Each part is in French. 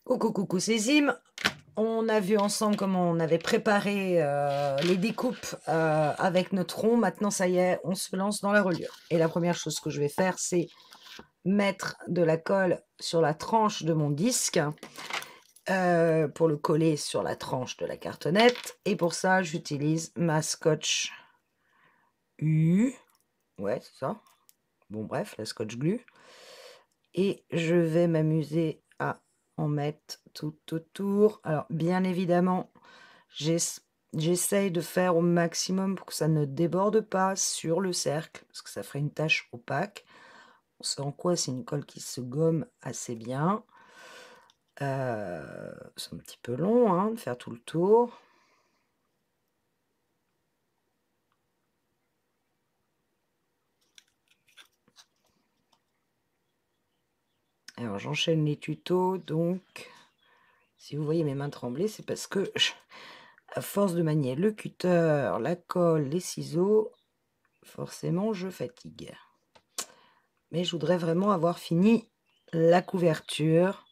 Coucou, coucou, c'est Zim. On a vu ensemble comment on avait préparé les découpes avec notre rond. Maintenant, ça y est, on se lance dans la reliure. Et la première chose que je vais faire, c'est mettre de la colle sur la tranche de mon disque pour le coller sur la tranche de la cartonnette. Et pour ça, j'utilise ma Scotch U. Ouais, c'est ça. Bon, bref, la Scotch Glue. Et je vais m'amuser à en mettre tout autour. Alors, bien évidemment, j'essaye de faire au maximum pour que ça ne déborde pas sur le cercle, parce que ça ferait une tache opaque. On sait en quoi c'est une colle qui se gomme assez bien. C'est un petit peu long hein, de faire tout le tour. Alors, j'enchaîne les tutos, donc si vous voyez mes mains trembler, c'est parce que à force de manier le cutter, la colle, les ciseaux, forcément je fatigue. Mais je voudrais vraiment avoir fini la couverture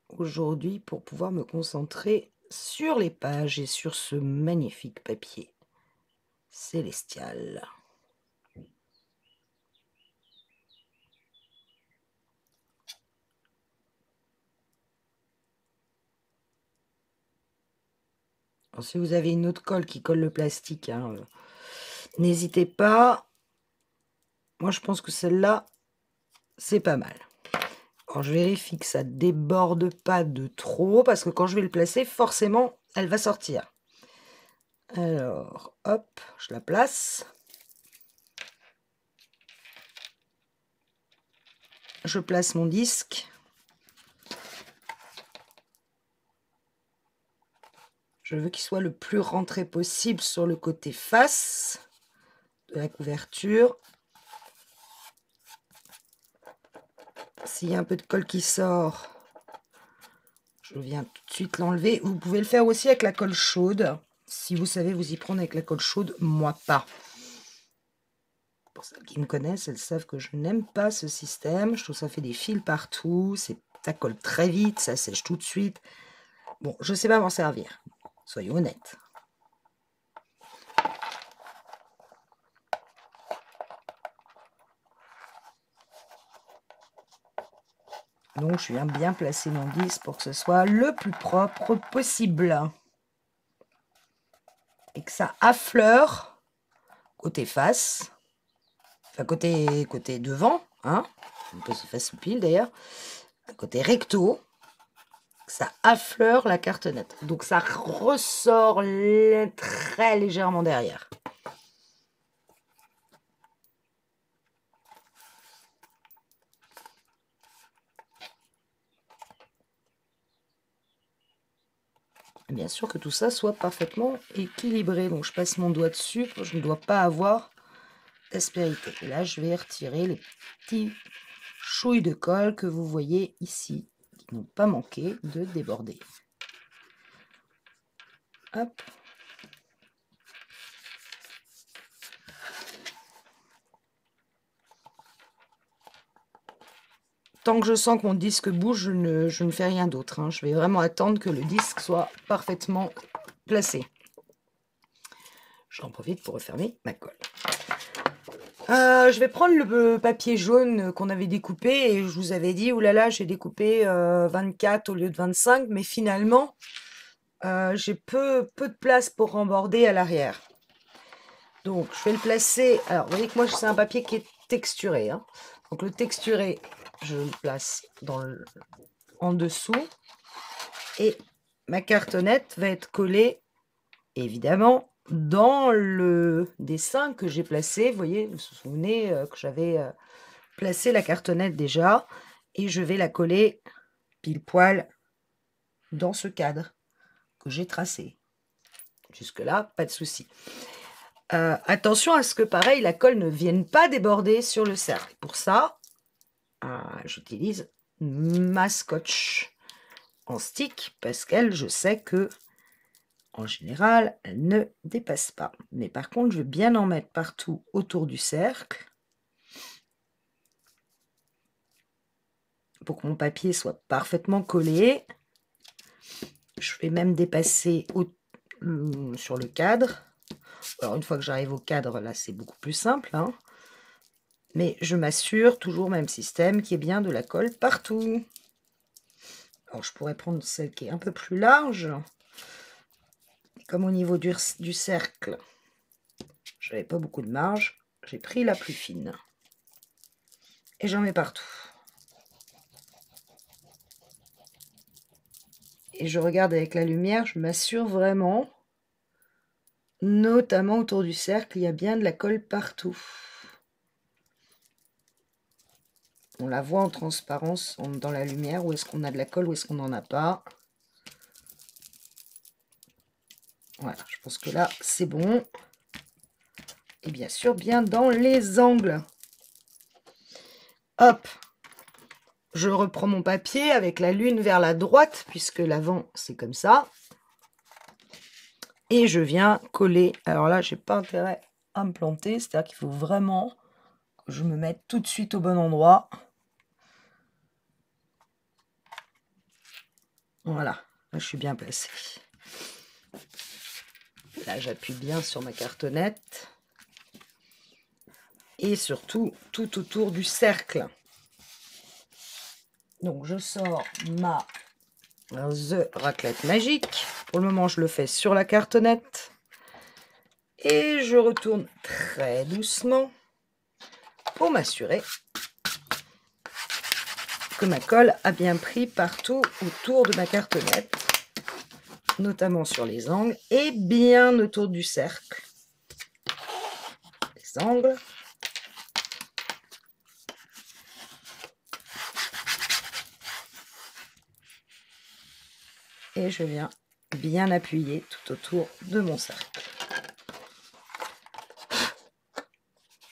aujourd'hui pour pouvoir me concentrer sur les pages et sur ce magnifique papier célestial. Alors, si vous avez une autre colle qui colle le plastique, hein, n'hésitez pas. Moi, je pense que celle-là, c'est pas mal. Alors, je vérifie que ça déborde pas de trop, parce que quand je vais le placer, forcément, elle va sortir. Alors, hop, je la place. Je place mon disque. Je veux qu'il soit le plus rentré possible sur le côté face de la couverture. S'il y a un peu de colle qui sort, je viens tout de suite l'enlever. Vous pouvez le faire aussi avec la colle chaude. Si vous savez vous y prendre avec la colle chaude, moi pas. Pour celles qui me connaissent, elles savent que je n'aime pas ce système. Je trouve que ça fait des fils partout. Ça colle très vite, ça sèche tout de suite. Bon, je ne sais pas m'en servir. Soyons honnêtes. Donc, je viens bien placer mon disque pour que ce soit le plus propre possible. Et que ça affleure côté face. Enfin, côté devant. Hein, un peu face pile d'ailleurs. Côté recto. Ça affleure la cartonnette. Donc, ça ressort très légèrement derrière. Bien sûr que tout ça soit parfaitement équilibré. Donc je passe mon doigt dessus, je ne dois pas avoir d'aspérité. Et là, je vais retirer les petits chouilles de colle que vous voyez ici, qui n'ont pas manqué de déborder. Hop. Tant que je sens que mon disque bouge, je ne fais rien d'autre. Hein. Je vais vraiment attendre que le disque soit parfaitement placé. J'en profite pour refermer ma colle. Je vais prendre le papier jaune qu'on avait découpé et je vous avais dit, oulala, j'ai découpé 24 au lieu de 25, mais finalement, j'ai peu de place pour remborder à l'arrière. Donc, je vais le placer. Alors, vous voyez que moi, c'est un papier qui est texturé. Hein. Donc, le texturé, je le place en dessous. Et ma cartonnette va être collée, évidemment, dans le dessin que j'ai placé. Vous voyez, vous vous souvenez que j'avais placé la cartonnette déjà. Et je vais la coller pile poil dans ce cadre que j'ai tracé. Jusque-là, pas de souci. Attention à ce que, pareil, la colle ne vienne pas déborder sur le cercle. Pour ça, j'utilise ma Scotch en stick parce qu'elle, je sais que en général, elle ne dépasse pas. Mais par contre, je vais bien en mettre partout autour du cercle. pour que mon papier soit parfaitement collé. Je vais même dépasser sur le cadre. Alors, une fois que j'arrive au cadre, là, c'est beaucoup plus simple, hein. Mais je m'assure, toujours même système, qu'il y ait bien de la colle partout. Alors, je pourrais prendre celle qui est un peu plus large. Comme au niveau du cercle, je n'avais pas beaucoup de marge, j'ai pris la plus fine. Et j'en mets partout. Et je regarde avec la lumière, je m'assure vraiment, notamment autour du cercle, il y a bien de la colle partout. On la voit en transparence dans la lumière, où est-ce qu'on a de la colle, où est-ce qu'on n'en a pas. Voilà, je pense que là, c'est bon. Et bien sûr, bien dans les angles. Hop, je reprends mon papier avec la lune vers la droite, puisque l'avant, c'est comme ça. Et je viens coller. Alors là, j'ai pas intérêt à me planter, c'est-à-dire qu'il faut vraiment que je me mette tout de suite au bon endroit. Voilà, là, je suis bien placée. Là, j'appuie bien sur ma cartonnette. Et surtout, tout autour du cercle. Donc, je sors ma The Raclette Magique. Pour le moment, je le fais sur la cartonnette. Et je retourne très doucement pour m'assurer que ma colle a bien pris partout autour de ma cartonnette, notamment sur les angles et bien autour du cercle. Les angles. Et je viens bien appuyer tout autour de mon cercle.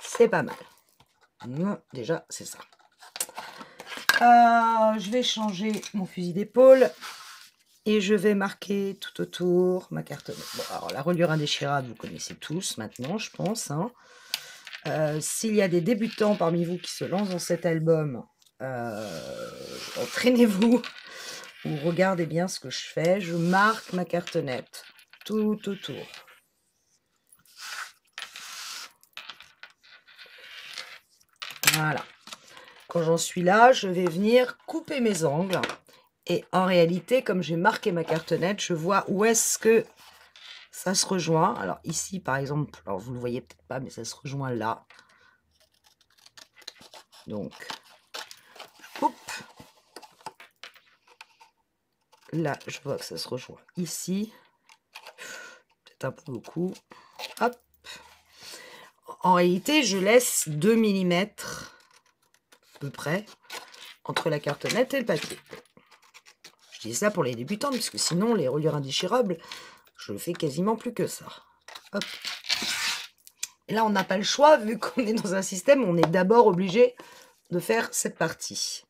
C'est pas mal. Déjà, c'est ça. Je vais changer mon fusil d'épaule et je vais marquer tout autour ma cartonnette. Bon, alors la reliure indéchirable, vous connaissez tous maintenant, je pense, hein. S'il y a des débutants parmi vous qui se lancent dans cet album, entraînez-vous ou regardez bien ce que je fais. Je marque ma cartonnette tout autour. Voilà. Quand j'en suis là, je vais venir couper mes angles. Et en réalité, comme j'ai marqué ma cartonnette, je vois où est-ce que ça se rejoint. Alors ici, par exemple, alors vous ne le voyez peut-être pas, mais ça se rejoint là. Donc, je coupe. Là, je vois que ça se rejoint ici. Peut-être un peu beaucoup. Hop. En réalité, je laisse 2 mm à peu près entre la cartonnette et le papier. Je dis ça pour les débutants, puisque sinon, les reliures indéchirables, je fais quasiment plus que ça. Hop. Et là, on n'a pas le choix, vu qu'on est dans un système où on est d'abord obligé de faire cette partie.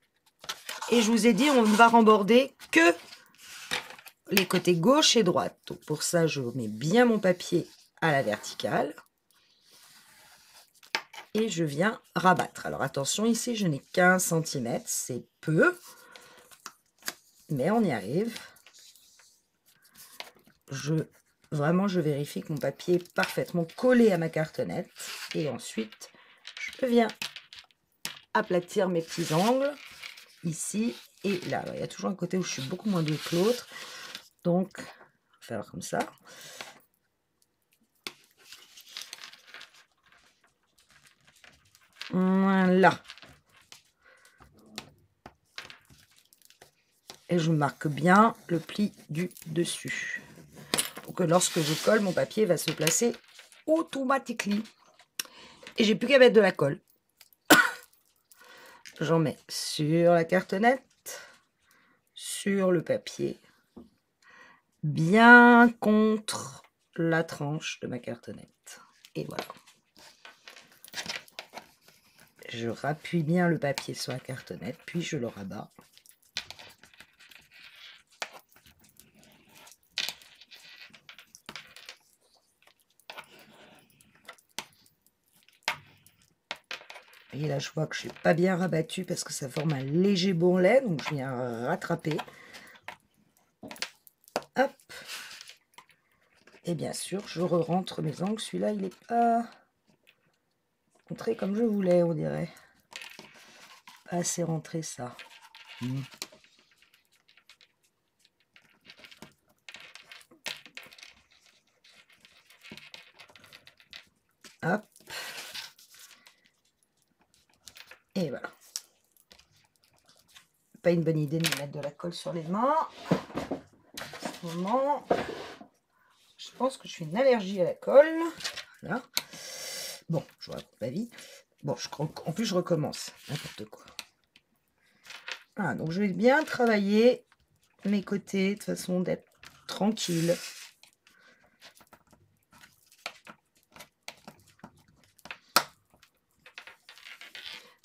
Et je vous ai dit, on ne va remborder que les côtés gauche et droite. Donc pour ça, je mets bien mon papier à la verticale. Et je viens rabattre. Alors attention, ici, je n'ai qu'1 cm, c'est peu. Mais on y arrive. Vraiment, je vérifie que mon papier est parfaitement collé à ma cartonnette. Et ensuite, je viens aplatir mes petits angles, ici et là. Alors, il y a toujours un côté où je suis beaucoup moins douée que l'autre. Donc, on va faire comme ça. Voilà. Et je marque bien le pli du dessus. Pour que lorsque je colle, mon papier va se placer automatiquement. Et j'ai plus qu'à mettre de la colle. J'en mets sur la cartonnette, sur le papier, bien contre la tranche de ma cartonnette. Et voilà. Je rappuie bien le papier sur la cartonnette, puis je le rabats. Et là, je vois que je n'ai pas bien rabattu parce que ça forme un léger bourrelet, donc je viens rattraper. Hop. Et bien sûr, je re-rentre mes angles. Celui-là, il n'est pas rentré comme je voulais, on dirait. Pas assez rentré, ça. Hop. Et voilà. Pas une bonne idée de me mettre de la colle sur les mains. En ce moment, je pense que je suis une allergie à la colle. Voilà. Bon, je vous raconte ma vie. Bon, en plus, je recommence. N'importe quoi. Ah, donc je vais bien travailler mes côtés de façon d'être tranquille.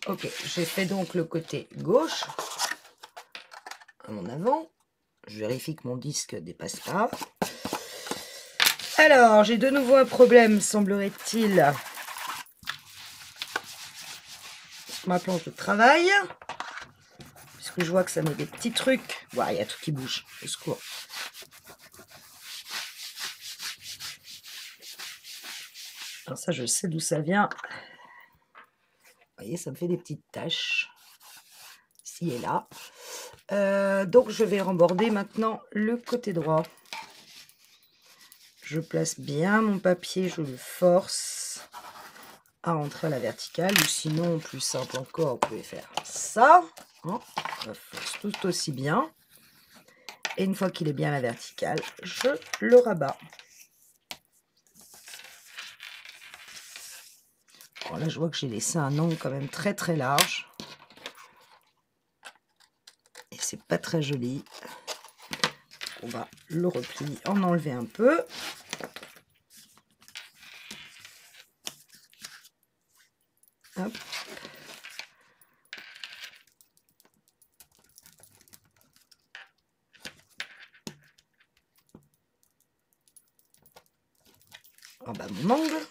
Ok, j'ai fait donc le côté gauche à mon avant. Je vérifie que mon disque ne dépasse pas. Alors, j'ai de nouveau un problème, semblerait-il, sur ma planche de travail. Puisque je vois que ça met des petits trucs. Ouah, il y a tout qui bouge. Au secours. Alors ça, je sais d'où ça vient. Vous voyez, ça me fait des petites taches. Ici et là. Donc, je vais remborder maintenant le côté droit. Je place bien mon papier, je le force à rentrer à la verticale. Ou sinon, plus simple encore, vous pouvez faire ça. Hein, je force tout aussi bien. Et une fois qu'il est bien à la verticale, je le rabats. Bon, là, je vois que j'ai laissé un angle quand même très très large. Et c'est pas très joli. On va le replier, en enlever un peu. Hop. En bas mon angle.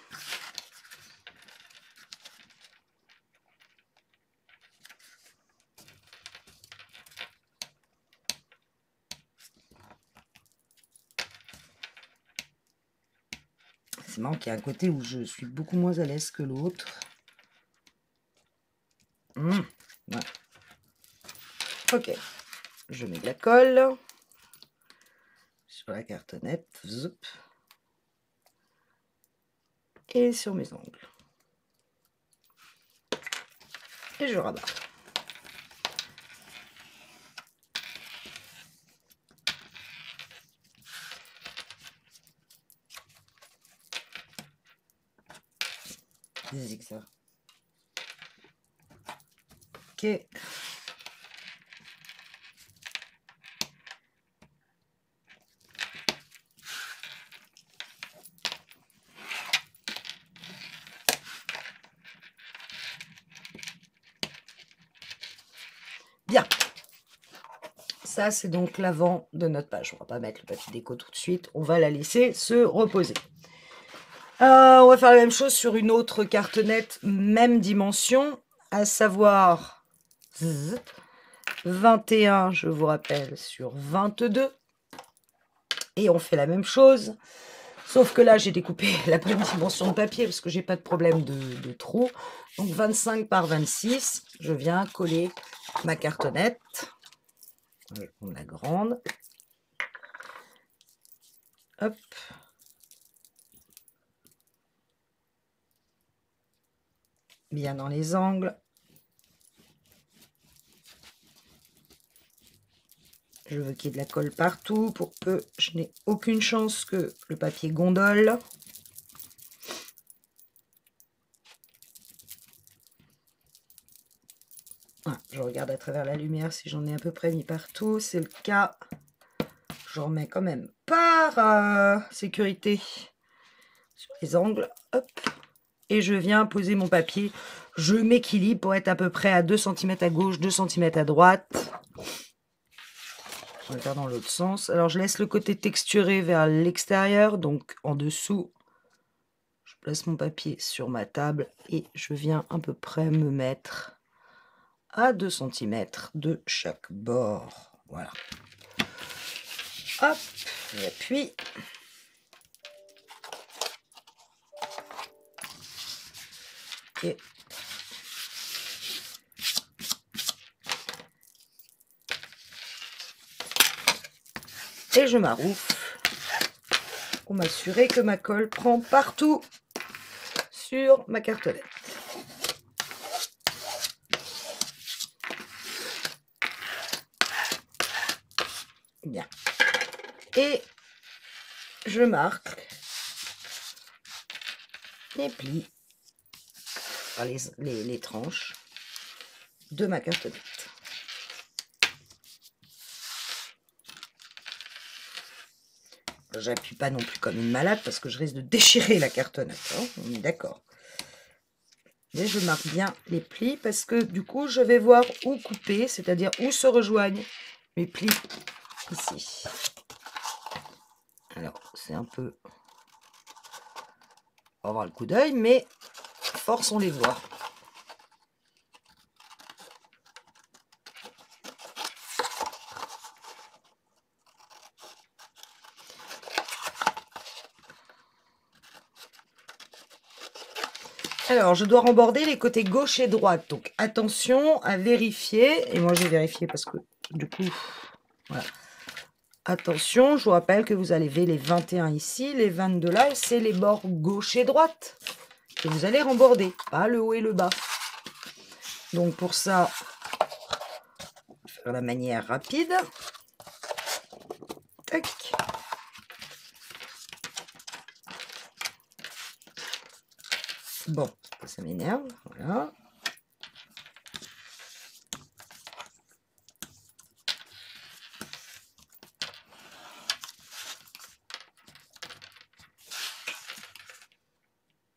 C'est marrant qu'il y a un côté où je suis beaucoup moins à l'aise que l'autre. Ouais. Ok, je mets de la colle sur la cartonnette, zoup, et sur mes ongles. Et je rabats. Zigzag. Ok. Bien. Ça, c'est donc l'avant de notre page. On va pas mettre le papier déco tout de suite. On va la laisser se reposer. On va faire la même chose sur une autre cartonnette, même dimension, à savoir 21, je vous rappelle, sur 22. Et on fait la même chose, sauf que là, j'ai découpé la bonne dimension de papier parce que j'ai pas de problème de trou. Donc 25 par 26, je viens coller ma cartonnette. Je vais prendre la grande. Hop. Bien dans les angles. Je veux qu'il y ait de la colle partout pour que je n'ai aucune chance que le papier gondole. Ah, je regarde à travers la lumière si j'en ai à peu près mis partout. C'est le cas. J'en mets quand même par sécurité sur les angles. Hop. Et je viens poser mon papier. Je m'équilibre pour être à peu près à 2 cm à gauche, 2 cm à droite. Je vais faire dans l'autre sens. Alors, je laisse le côté texturé vers l'extérieur. Donc, en dessous, je place mon papier sur ma table et je viens à peu près me mettre à 2 cm de chaque bord. Voilà. Hop, j'appuie. Et je m'aroufle pour m'assurer que ma colle prend partout sur ma cartonnette. Bien. Et je marque les plis, enfin les tranches de ma cartonnette. J'appuie pas non plus comme une malade parce que je risque de déchirer la cartonnette, hein, on est d'accord. Mais je marque bien les plis parce que du coup je vais voir où couper, c'est-à-dire où se rejoignent mes plis ici. Alors c'est un peu... on va avoir le coup d'œil, mais force on les voit. Alors, je dois remborder les côtés gauche et droite. Donc, attention à vérifier. Et moi, je vais vérifier parce que, du coup, voilà. Attention, je vous rappelle que vous allez lever les 21 ici, les 22 là, et c'est les bords gauche et droite que vous allez remborder, pas le haut et le bas. Donc, pour ça, on va faire la manière rapide. Tac. Bon, ça m'énerve, voilà.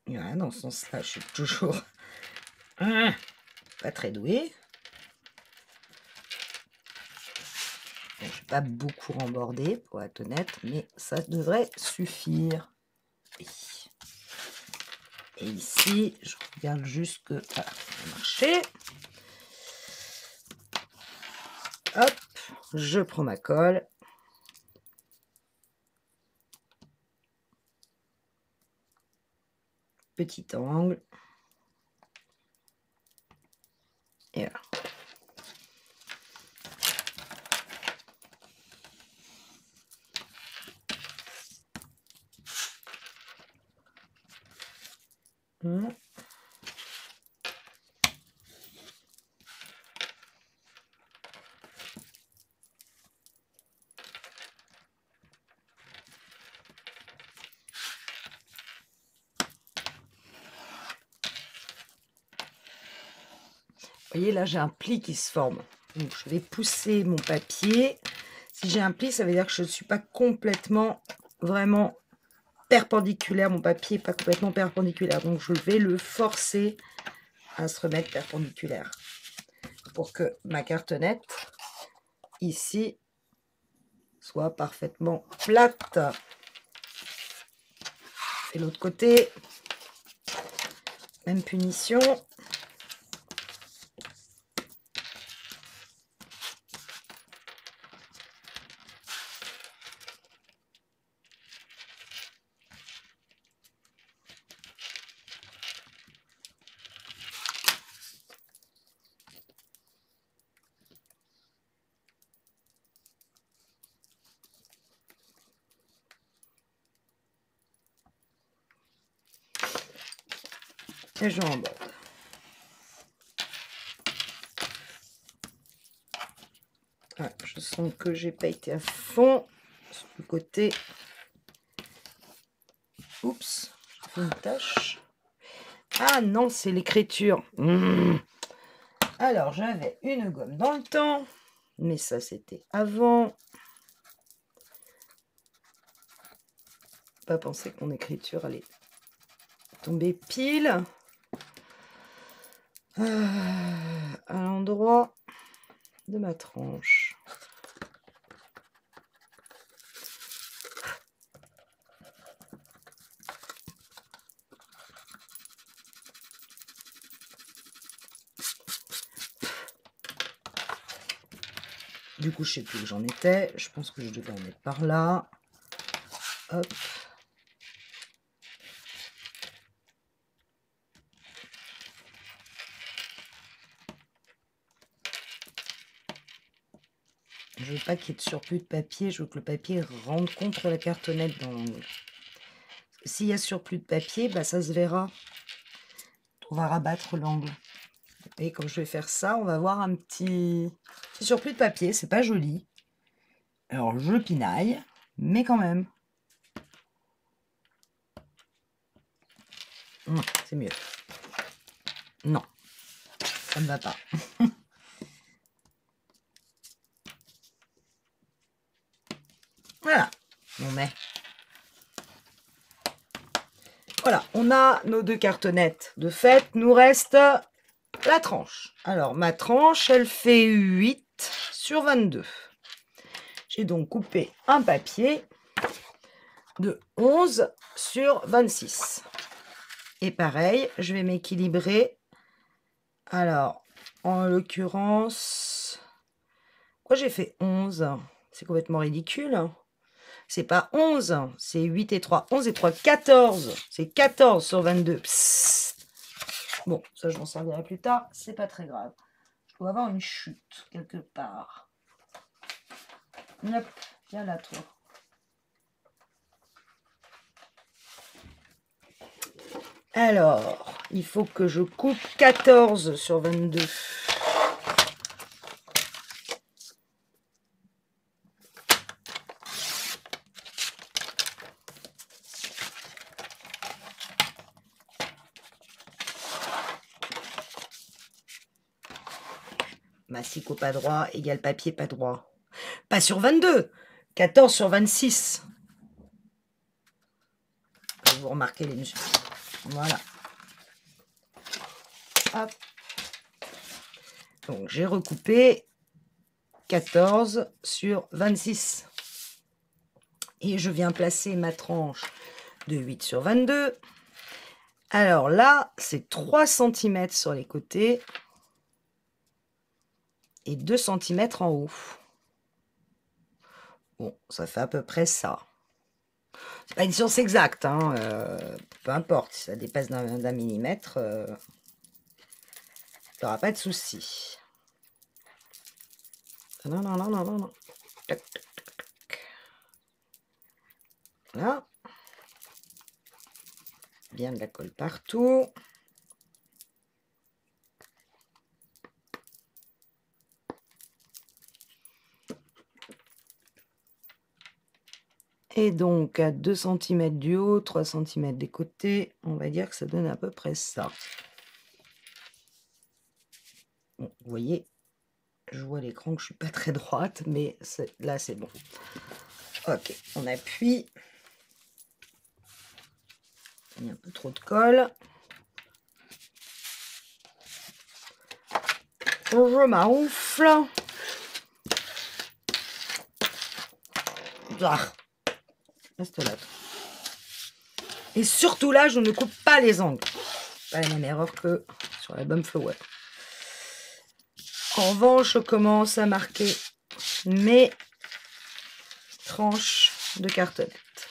Voilà, dans ce sens-là, je suis toujours pas très douée. Je ne vais pas beaucoup remborder, pour être honnête, mais ça devrait suffire. Oui. Et ici, je regarde juste que ça a marché. Hop, je prends ma colle. Petit angle. Et voilà. Vous voyez, là, j'ai un pli qui se forme. Donc, je vais pousser mon papier. Si j'ai un pli, ça veut dire que je ne suis pas complètement, vraiment perpendiculaire. Mon papier n'est pas complètement perpendiculaire. Donc, je vais le forcer à se remettre perpendiculaire pour que ma cartonnette, ici, soit parfaitement plate. Et l'autre côté, même punition. Et je remborde. Ouais, je sens que j'ai pas été à fond sur le côté. Oups, j'ai fait une tache. Ah non, c'est l'écriture. Alors, j'avais une gomme dans le temps, mais ça, c'était avant. Pas penser que mon écriture allait tomber pile à l'endroit de ma tranche. Du coup, je sais plus où j'en étais. Je pense que je devais en mettre par là. Hop. Je veux pas qu'il y ait de surplus de papier. Je veux que le papier rentre contre la cartonnette dans l'angle. S'il y a surplus de papier, bah, ça se verra. On va rabattre l'angle. Et quand je vais faire ça, on va voir un petit surplus de papier. C'est pas joli. Alors, je pinaille, mais quand même. C'est mieux. Non, ça ne va pas. Voilà, on met. Voilà, on a nos 2 cartonnettes de fait. Nous reste la tranche. Alors, ma tranche, elle fait 8 sur 22. J'ai donc coupé un papier de 11 sur 26. Et pareil, je vais m'équilibrer. Alors, en l'occurrence, pourquoi j'ai fait 11? C'est complètement ridicule. C'est pas 11, c'est 8 et 3. 11 et 3, 14. C'est 14 sur 22. Psst. Bon, ça je m'en servirai plus tard. C'est pas très grave. Je dois avoir une chute quelque part. Hop, viens là toi. Alors, il faut que je coupe 14 sur 22. Massicot pas droit égale papier pas droit. Pas sur 22, 14 sur 26. Vous remarquez les mesures. Voilà. Hop. Donc j'ai recoupé 14 sur 26. Et je viens placer ma tranche de 8 sur 22. Alors là, c'est 3 cm sur les côtés et 2 cm en haut. Bon, ça fait à peu près ça. C'est pas une science exacte, hein, peu importe, si ça dépasse d'un millimètre, il n'y aura pas de souci. Non, non, non, non, non, non. Tac, tac, tac, tac. Voilà. Bien de la colle partout. Et donc, à 2 cm du haut, 3 cm des côtés, on va dire que ça donne à peu près ça. Bon, vous voyez, je vois à l'écran que je suis pas très droite, mais là, c'est bon. Ok, on appuie. Il y a un peu trop de colle. Je m'enfle. Ah. Reste là. Et surtout là, je ne coupe pas les angles. Pas la même erreur que sur l'album Flower. En revanche, je commence à marquer mes tranches de cartonnette.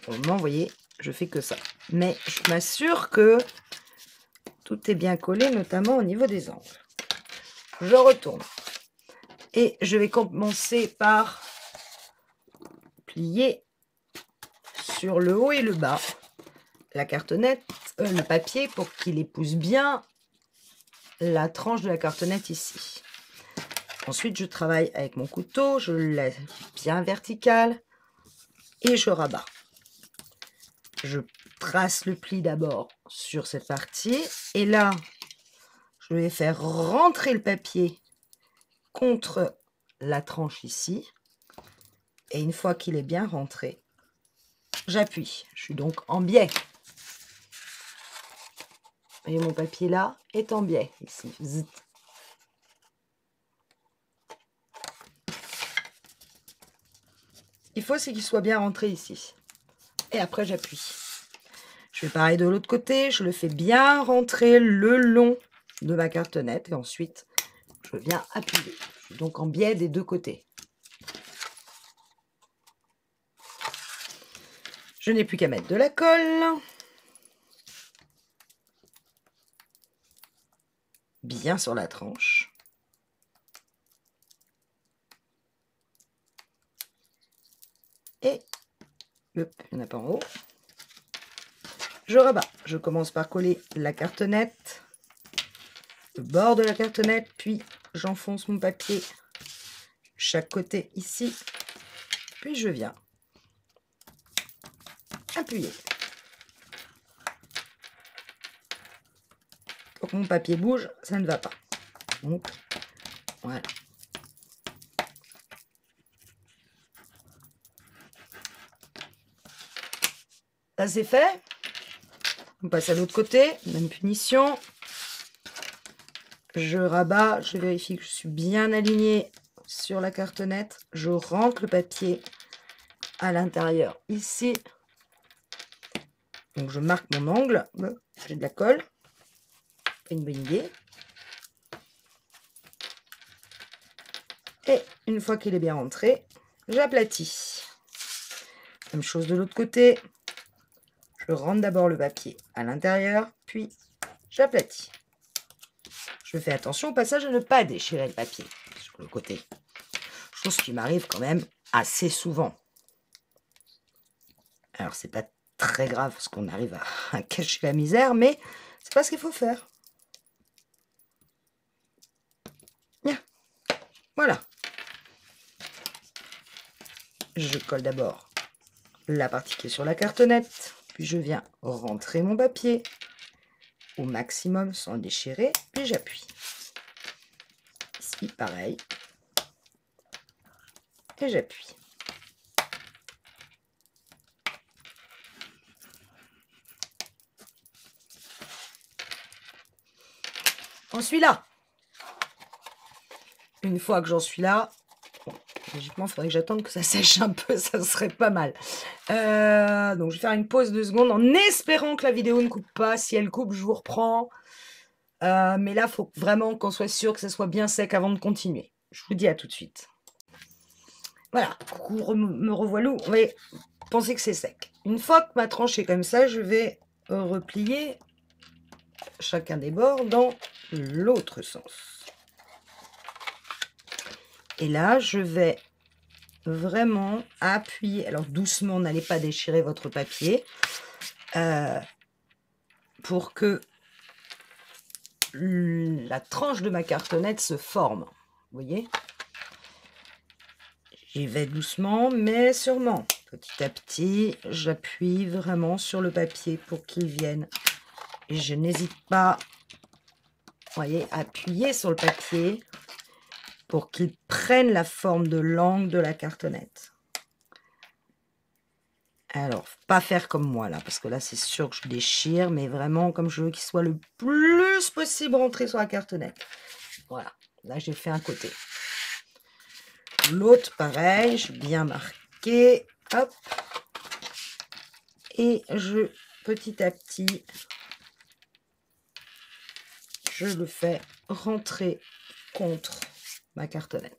Pour le moment, vous voyez, je fais que ça. Mais je m'assure que tout est bien collé, notamment au niveau des angles. Je retourne. Et je vais commencer par plier sur le haut et le bas la cartonnette, le papier, pour qu'il épouse bien la tranche de la cartonnette ici. Ensuite, je travaille avec mon couteau, je le laisse bien vertical et je rabats. Je trace le pli d'abord sur cette partie et là, je vais faire rentrer le papier contre la tranche ici. Et une fois qu'il est bien rentré, j'appuie. Je suis donc en biais. Et mon papier là est en biais ici. Zit. Il faut, c'est qu'il soit bien rentré ici. Et après, j'appuie. Je fais pareil de l'autre côté. Je le fais bien rentrer le long de ma cartonnette. Et ensuite, je je viens appuyer. Je suis donc en biais des deux côtés. Je n'ai plus qu'à mettre de la colle. Bien sur la tranche. Et hop, il n'y en a pas en haut. Je rabats. Je commence par coller la cartonnette, le bord de la cartonnette, puis j'enfonce mon papier chaque côté ici, puis je viens appuyer. Pour que mon papier bouge, ça ne va pas. Donc, voilà. Ça c'est fait. On passe à l'autre côté, même punition. Je rabats, je vérifie que je suis bien alignée sur la cartonnette. Je rentre le papier à l'intérieur ici. Donc je marque mon angle. J'ai de la colle. Pas une bonne idée. Et une fois qu'il est bien rentré, j'aplatis. Même chose de l'autre côté. Je rentre d'abord le papier à l'intérieur, puis j'aplatis. Je fais attention au passage à ne pas déchirer le papier sur le côté. Chose qui m'arrive quand même assez souvent. Alors c'est pas très grave parce qu'on arrive à cacher la misère, mais c'est pas ce qu'il faut faire. Bien. Voilà. Je colle d'abord la partie qui est sur la cartonnette, puis je viens rentrer mon papier au maximum sans le déchirer, puis j'appuie. Ici, pareil. Et j'appuie. J'en suis là. Une fois que j'en suis là, logiquement, il faudrait que j'attende que ça sèche un peu, ça serait pas mal. Donc, je vais faire une pause de secondes en espérant que la vidéo ne coupe pas. Si elle coupe, je vous reprends. Mais là, il faut vraiment qu'on soit sûr que ça soit bien sec avant de continuer. Je vous dis à tout de suite. Voilà, coucou, me revoilà. On va penser que c'est sec. Une fois que ma tranche est comme ça, je vais replier chacun des bords dans l'autre sens. Et là, je vais vraiment appuyer. Alors doucement, n'allez pas déchirer votre papier pour que la tranche de ma cartonnette se forme. Vous voyez? J'y vais doucement, mais sûrement. Petit à petit, j'appuie vraiment sur le papier pour qu'il vienne. Et je n'hésite pas, vous voyez, à appuyer sur le papier pour qu'il prenne la forme de l'angle de la cartonnette. Alors, pas faire comme moi là, parce que là, c'est sûr que je déchire, mais vraiment comme je veux qu'il soit le plus possible rentré sur la cartonnette. Voilà, là, j'ai fait un côté. L'autre, pareil, je bien marqué. Hop. Et je, petit à petit, je le fais rentrer contre ma cartonnette.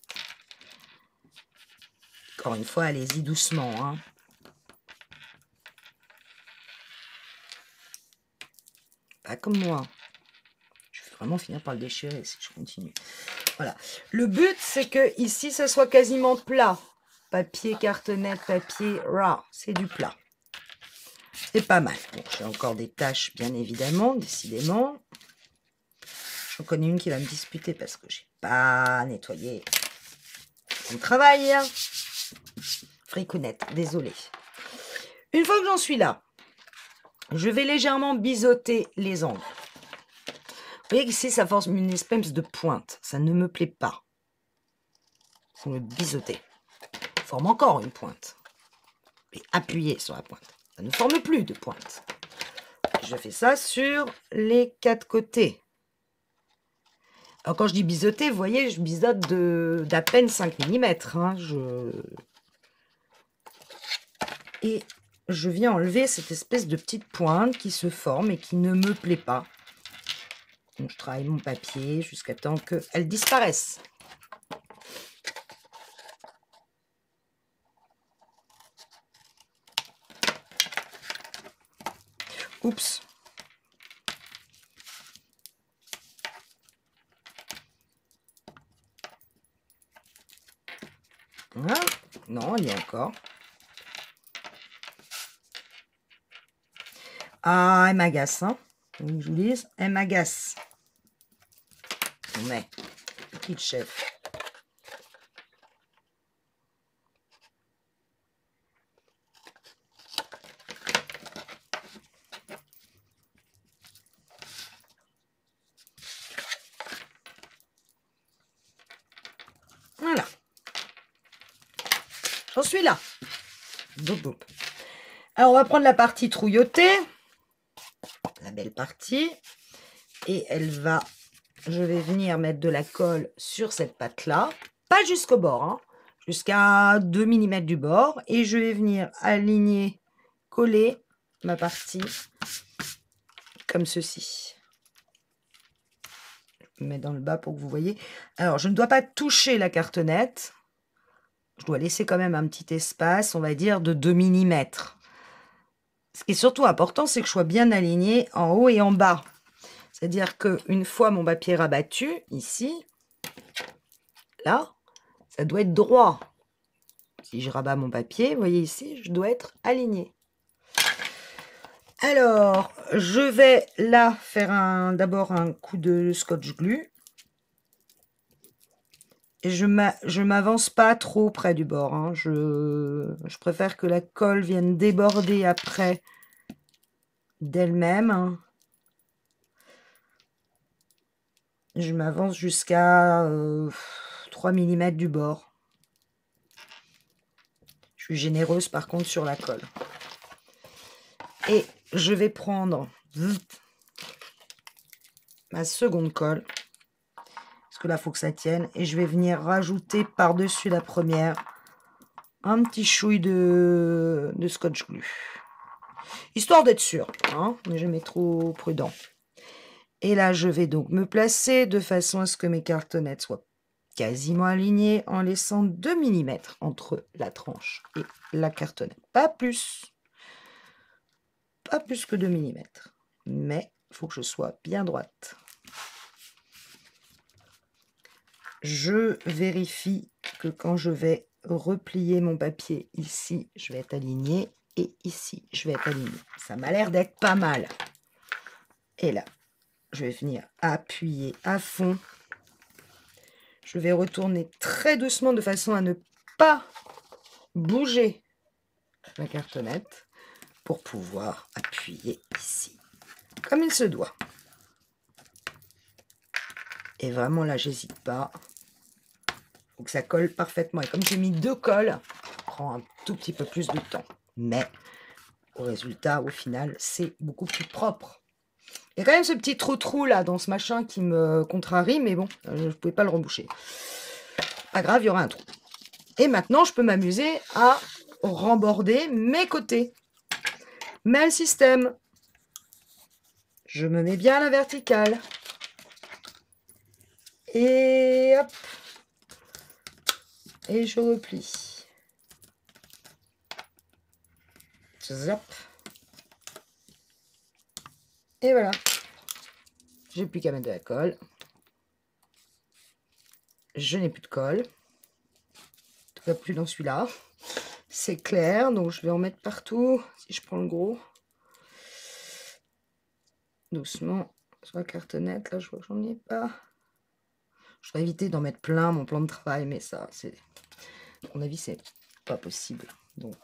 Encore une fois, allez-y doucement, hein. Pas comme moi. Je vais vraiment finir par le déchirer si je continue. Voilà. Le but, c'est que ici, ça soit quasiment plat. Papier, cartonnette, papier, c'est du plat. C'est pas mal. Bon, j'ai encore des taches, bien évidemment, décidément. J'en connais une qui va me disputer parce que j'ai pas nettoyé mon travail. Fricounette, désolé. Une fois que j'en suis là, je vais légèrement biseauter les angles. Vous voyez qu'ici, ça forme une espèce de pointe. Ça ne me plaît pas. C'est me biseauter. Ça forme encore une pointe. Et appuyer sur la pointe. Ça ne forme plus de pointe. Je fais ça sur les 4 côtés. Alors, quand je dis biseauter, vous voyez, je biseaute d'à peine 5 mm. Hein, Et je viens enlever cette espèce de petite pointe qui se forme et qui ne me plaît pas. Donc, je travaille mon papier jusqu'à temps qu'elle disparaisse. Oups. Voilà. Non, il y a encore. Ah, elle m'agace, hein. Donc, je vous dis, elle m'agace. Mais, petite chef. Voilà. J'en suis là. Boum, boum. Alors, on va prendre la partie trouillotée. La belle partie. Et je vais venir mettre de la colle sur cette pâte-là. Pas jusqu'au bord, hein, jusqu'à 2 mm du bord. Et je vais venir aligner, coller ma partie comme ceci. Je mets dans le bas pour que vous voyez. Alors, je ne dois pas toucher la cartonnette. Je dois laisser quand même un petit espace, on va dire, de 2 mm. Ce qui est surtout important, c'est que je sois bien aligné en haut et en bas. C'est-à-dire qu'une fois mon papier rabattu, ici, là, ça doit être droit. Si je rabats mon papier, vous voyez ici, je dois être aligné. Alors, je vais là faire d'abord un coup de scotch glue. Et je m'avance pas trop près du bord, hein. Je préfère que la colle vienne déborder après d'elle-même. Je m'avance jusqu'à 3 mm du bord. Je suis généreuse par contre sur la colle. Et je vais prendre ma seconde colle. Parce que là, il faut que ça tienne. Et je vais venir rajouter par-dessus la première un petit chouille de scotch glue. Histoire d'être sûr, hein, on n'est jamais trop prudent. Et là, je vais donc me placer de façon à ce que mes cartonnettes soient quasiment alignées en laissant 2 mm entre la tranche et la cartonnette. Pas plus. Pas plus que 2 mm. Mais il faut que je sois bien droite. Je vérifie que quand je vais replier mon papier ici, je vais être alignée. Et ici, je vais être alignée. Ça m'a l'air d'être pas mal. Et là, je vais venir appuyer à fond. Je vais retourner très doucement de façon à ne pas bouger la cartonnette pour pouvoir appuyer ici, comme il se doit. Et vraiment là, j'hésite pas. Il faut que ça colle parfaitement. Et comme j'ai mis 2 colles, ça prend un tout petit peu plus de temps. Mais au résultat, au final, c'est beaucoup plus propre. Il y a quand même ce petit trou là dans ce machin qui me contrarie, mais bon, je ne pouvais pas le reboucher. Pas grave, il y aura un trou. Et maintenant, je peux m'amuser à remborder mes côtés. Même système. Je me mets bien à la verticale. Et hop. Et je replie. Zap. Et voilà. J'ai plus qu'à mettre de la colle. Je n'ai plus de colle. En tout cas, plus dans celui-là. C'est clair. Donc, je vais en mettre partout. Si je prends le gros. Doucement. Sur la cartonnette, là, je vois que j'en ai pas. Je vais éviter d'en mettre plein, mon plan de travail. Mais ça, c'est... À mon avis, c'est pas possible. Donc...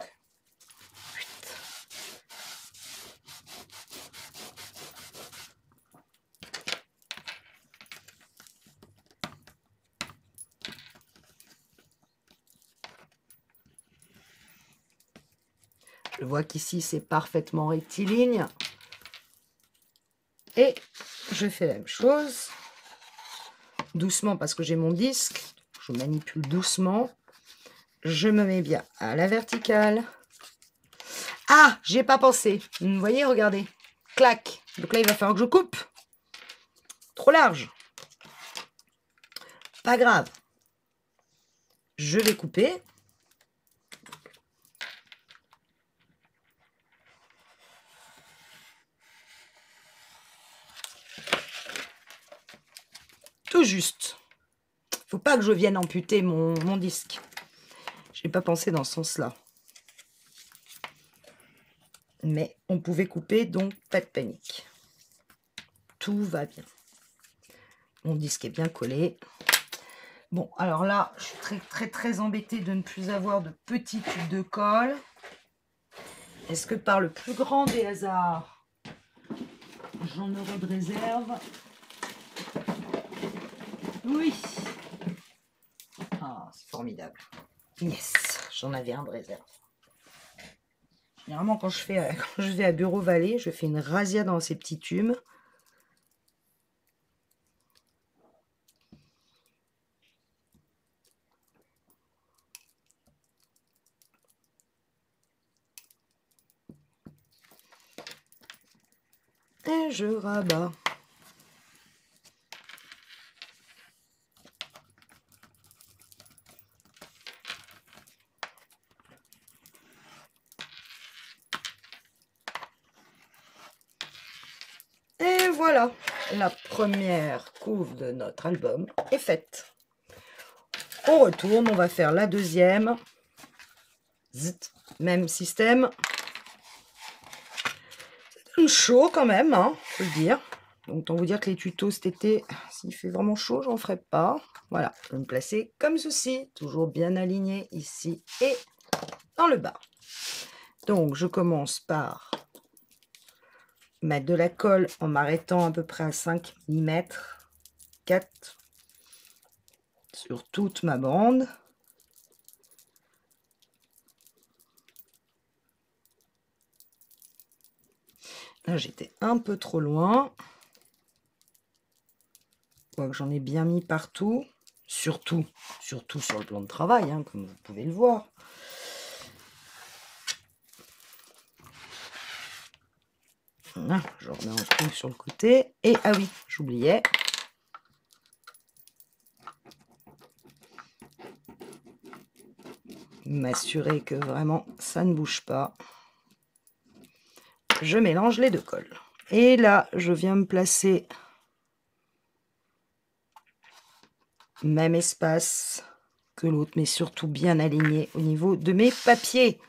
Je vois qu'ici, c'est parfaitement rectiligne. Et je fais la même chose. Doucement, parce que j'ai mon disque. Je manipule doucement. Je me mets bien à la verticale. Ah, j'ai pas pensé. Vous voyez, regardez. Clac. Donc là, il va falloir que je coupe. trop large. Pas grave. Je vais couper. Tout juste. Faut pas que je vienne amputer mon disque. J'ai pas pensé dans ce sens-là. Mais on pouvait couper, donc pas de panique. Tout va bien. Mon disque est bien collé. Bon, alors là, je suis très embêtée de ne plus avoir de petits tubes de colle. Est-ce que par le plus grand des hasards, j'en aurai de réserve? Oui. Ah, c'est formidable. Yes, j'en avais un de réserve. Généralement, quand je vais à Bureau Vallée, je fais une razzia dans ces petits tubes. Et je rabats. Et voilà, la première couve de notre album est faite. On retourne, on va faire la deuxième. Zut, même système. Ça donne chaud quand même, hein, faut le dire. Donc, autant vous dire que les tutos cet été, s'il fait vraiment chaud, j'en ferai pas. Voilà, je vais me placer comme ceci, toujours bien aligné ici et dans le bas. Donc, je commence par mettre de la colle en m'arrêtant à peu près à 5 mm, 4 sur toute ma bande. Là, j'étais un peu trop loin. Que j'en ai bien mis partout, surtout sur le plan de travail, hein, comme vous pouvez le voir. Voilà, je remets un truc sur le côté. Et ah oui, j'oubliais. M'assurer que vraiment ça ne bouge pas. Je mélange les deux colles. Et là, je viens me placer même espace que l'autre, mais surtout bien aligné au niveau de mes papiers.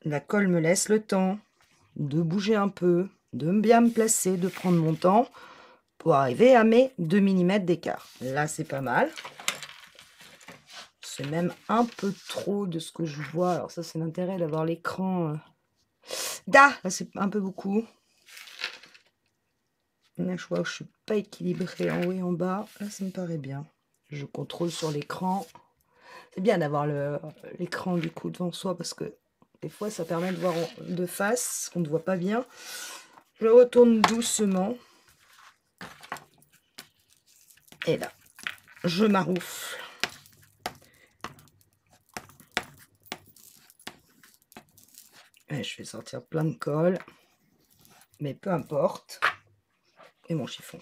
La colle me laisse le temps de bouger un peu, de bien me placer, de prendre mon temps pour arriver à mes 2 mm d'écart. Là, c'est pas mal. C'est même un peu trop de ce que je vois. Alors ça, c'est l'intérêt d'avoir l'écran. Là, c'est un peu beaucoup. Là, je vois que je suis pas équilibrée en haut et en bas. Là, ça me paraît bien. Je contrôle sur l'écran. C'est bien d'avoir l'écran du coup devant soi parce que des fois, ça permet de voir de face, qu'on ne voit pas bien. Je retourne doucement. Et là, je maroufle. Et je vais sortir plein de colle. Mais peu importe. Et mon chiffon.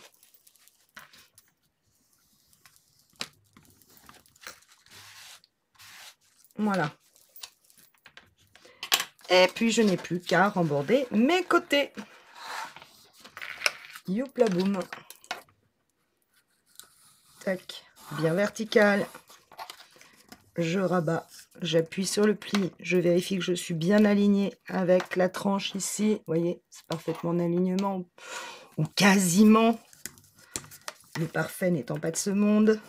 Voilà. Et puis, je n'ai plus qu'à remborder mes côtés. Youpla boum. Tac. Bien vertical. Je rabats. J'appuie sur le pli. Je vérifie que je suis bien alignée avec la tranche ici. Vous voyez, c'est parfaitement en alignement. Ou quasiment. Le parfait n'étant pas de ce monde.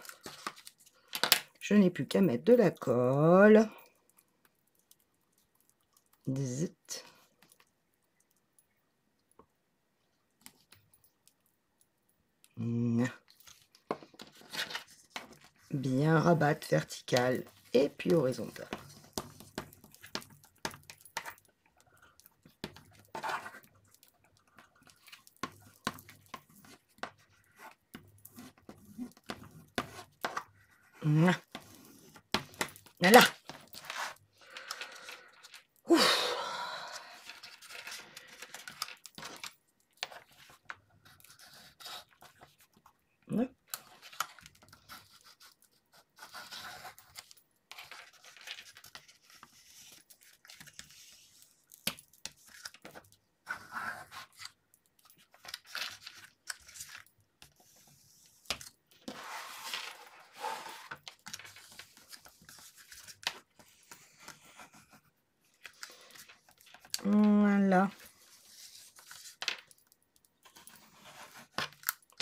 Je n'ai plus qu'à mettre de la colle. Zut. Bien rabattre vertical et puis horizontal. Voilà. Ouf.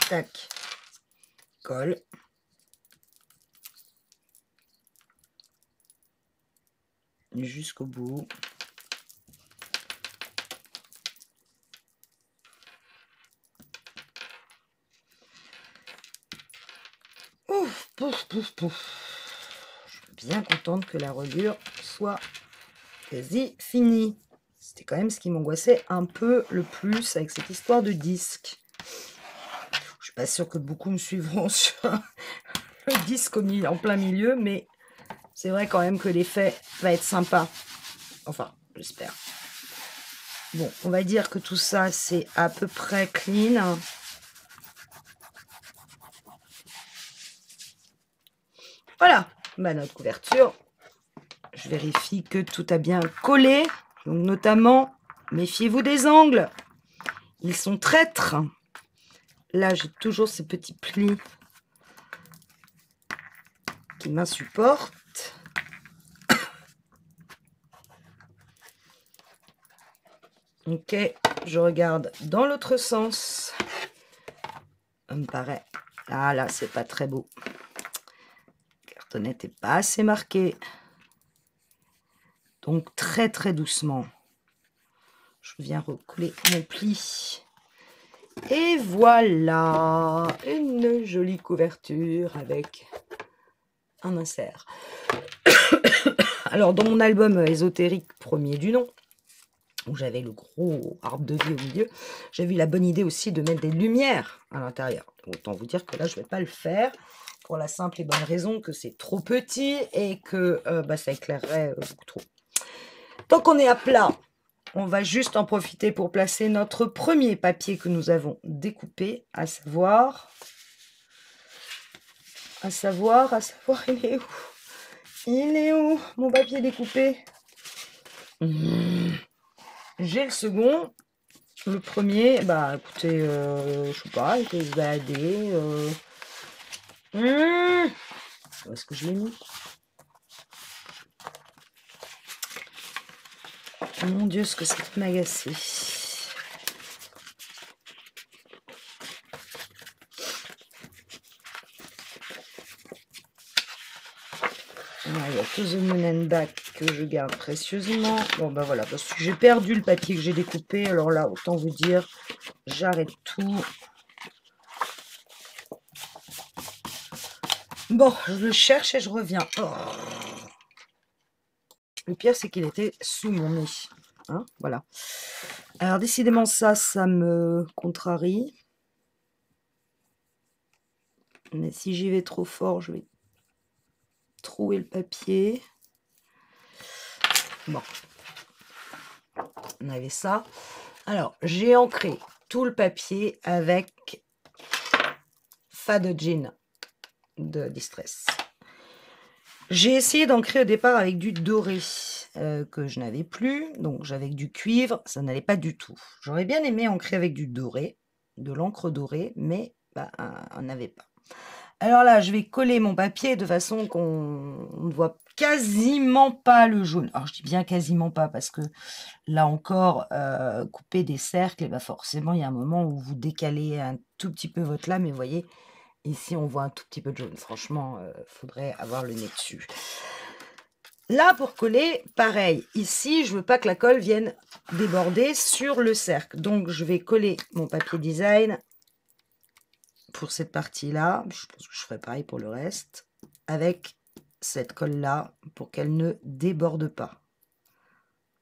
tac, colle. Jusqu'au bout. Ouf, pouf, pouf, pouf. Je suis bien contente que la reliure soit quasi finie. C'était quand même ce qui m'angoissait un peu le plus avec cette histoire de disque. Je suis pas sûre que beaucoup me suivront sur le disque en plein milieu, mais c'est vrai quand même que l'effet va être sympa. Enfin, j'espère. Bon, on va dire que tout ça, c'est à peu près clean. Voilà, bah, notre couverture. Je vérifie que tout a bien collé. Donc, notamment, méfiez-vous des angles. Ils sont traîtres. Là, j'ai toujours ces petits plis qui m'insupportent. Ok, je regarde dans l'autre sens. Ça me paraît... Ah là, c'est pas très beau. La cartonnette n'est pas assez marquée. Donc, très très doucement. Je viens recoller mon pli. Et voilà, une jolie couverture avec un insert. Alors, dans mon album ésotérique premier du nom, où j'avais le gros arbre de vie au milieu, j'avais eu la bonne idée aussi de mettre des lumières à l'intérieur. Autant vous dire que là, je ne vais pas le faire, pour la simple et bonne raison que c'est trop petit et que ça éclairerait beaucoup trop. Tant qu'on est à plat, on va juste en profiter pour placer notre premier papier que nous avons découpé, à savoir, il est où? Il est où, mon papier découpé? J'ai le second. Le premier, bah écoutez, je sais pas, il peut se balader. Où est-ce que je l'ai mis? Mon Dieu, ce que ça peut m'agacer. Il y a tout The Moon and Back que je garde précieusement. Bon, bah voilà, parce que j'ai perdu le papier que j'ai découpé. Alors là, autant vous dire, j'arrête tout. Bon, je le cherche et je reviens. Oh. Le pire, c'est qu'il était sous mon nez. Hein, voilà. Alors, décidément, ça me contrarie. Mais si j'y vais trop fort, je vais trouer le papier. Bon. On avait ça. Alors, j'ai ancré tout le papier avec Fade Jean de Distress. J'ai essayé d'ancrer au départ avec du doré que je n'avais plus. Donc, j'avais du cuivre. Ça n'allait pas du tout. J'aurais bien aimé ancrer avec du doré, de l'encre dorée, mais on n'avait pas. Alors là, je vais coller mon papier de façon qu'on ne voit quasiment pas le jaune. Alors, je dis bien quasiment pas parce que là encore, couper des cercles, et forcément, il y a un moment où vous décalez un tout petit peu votre lame. Et vous voyez, ici, on voit un tout petit peu de jaune. Franchement, il faudrait avoir le nez dessus. Là, pour coller, pareil. Ici, je veux pas que la colle vienne déborder sur le cercle. Donc, je vais coller mon papier design pour cette partie-là. Je pense que je ferai pareil pour le reste. Avec cette colle-là, pour qu'elle ne déborde pas.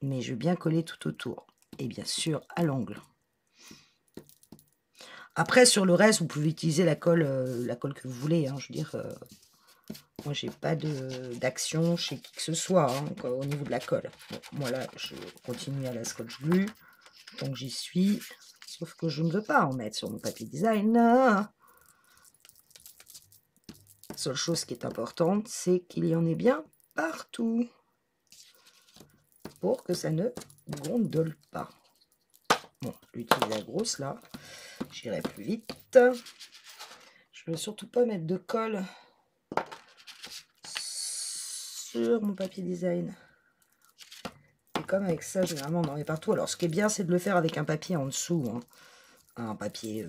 Mais je vais bien coller tout autour. Et bien sûr, à l'angle. Après, sur le reste, vous pouvez utiliser la colle que vous voulez. Hein. Je veux dire, moi, j'ai pas d'action chez qui que ce soit hein, au niveau de la colle. Bon, moi, là, je continue à la Scotch Glue. Donc, j'y suis. Sauf que je ne veux pas en mettre sur mon papier design. La seule chose qui est importante, c'est qu'il y en ait bien partout. Pour que ça ne gondole pas. Bon, j'utilise la grosse là. J'irai plus vite. Je ne veux surtout pas mettre de colle sur mon papier design. Et comme avec ça, généralement, on en met partout. Alors, ce qui est bien, c'est de le faire avec un papier en dessous. Hein. Un papier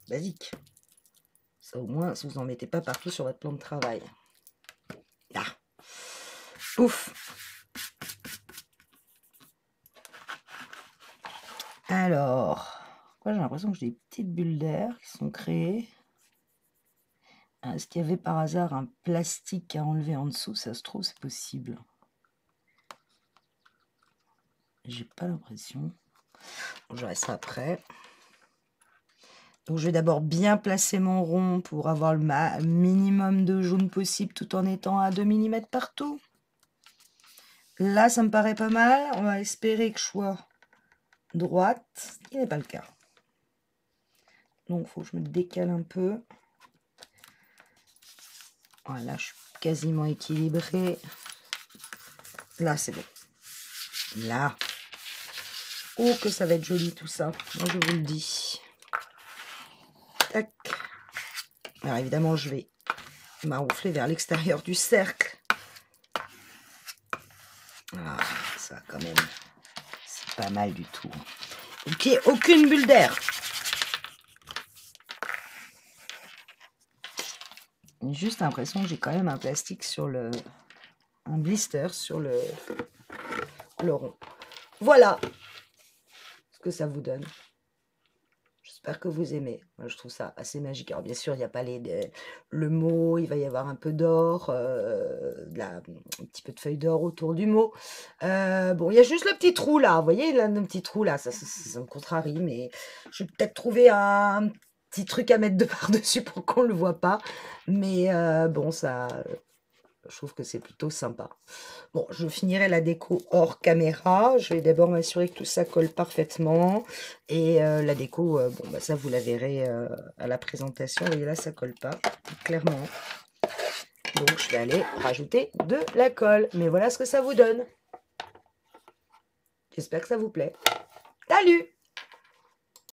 basique. Ça au moins, si vous n'en mettez pas partout sur votre plan de travail. Là. Ouf. Alors, j'ai l'impression que j'ai des petites bulles d'air qui sont créées. Est-ce qu'il y avait par hasard un plastique à enlever en dessous? Ça se trouve, c'est possible. J'ai pas l'impression. J'aurai ça après. Donc, je vais d'abord bien placer mon rond pour avoir le minimum de jaune possible tout en étant à 2 mm partout. Là, ça me paraît pas mal. On va espérer que je sois droite, ce qui n'est pas le cas. Donc, il faut que je me décale un peu. Voilà, je suis quasiment équilibrée. Là, c'est bon. Là. Oh, que ça va être joli tout ça. Moi, je vous le dis. Tac. Alors, évidemment, je vais m'enfler vers l'extérieur du cercle. Ah, ça, quand même, c'est pas mal du tout. Ok, aucune bulle d'air. J'ai juste l'impression que j'ai quand même un plastique sur un blister sur le rond. Voilà ce que ça vous donne. J'espère que vous aimez. Moi, je trouve ça assez magique. Alors, bien sûr, il n'y a pas le mot. Il va y avoir un peu d'or, un petit peu de feuille d'or autour du mot. Bon, il y a juste le petit trou là. Vous voyez, là, le petit trou là, ça me contrarie. Mais je vais peut-être trouver un petit truc à mettre de par-dessus pour qu'on ne le voit pas. Mais bon, ça... Je trouve que c'est plutôt sympa. Bon, je finirai la déco hors caméra. Je vais d'abord m'assurer que tout ça colle parfaitement. Et la déco, bon, bah, ça, vous la verrez à la présentation. Vous voyez, là, ça colle pas, clairement. Donc, je vais aller rajouter de la colle. Mais voilà ce que ça vous donne. J'espère que ça vous plaît. Salut!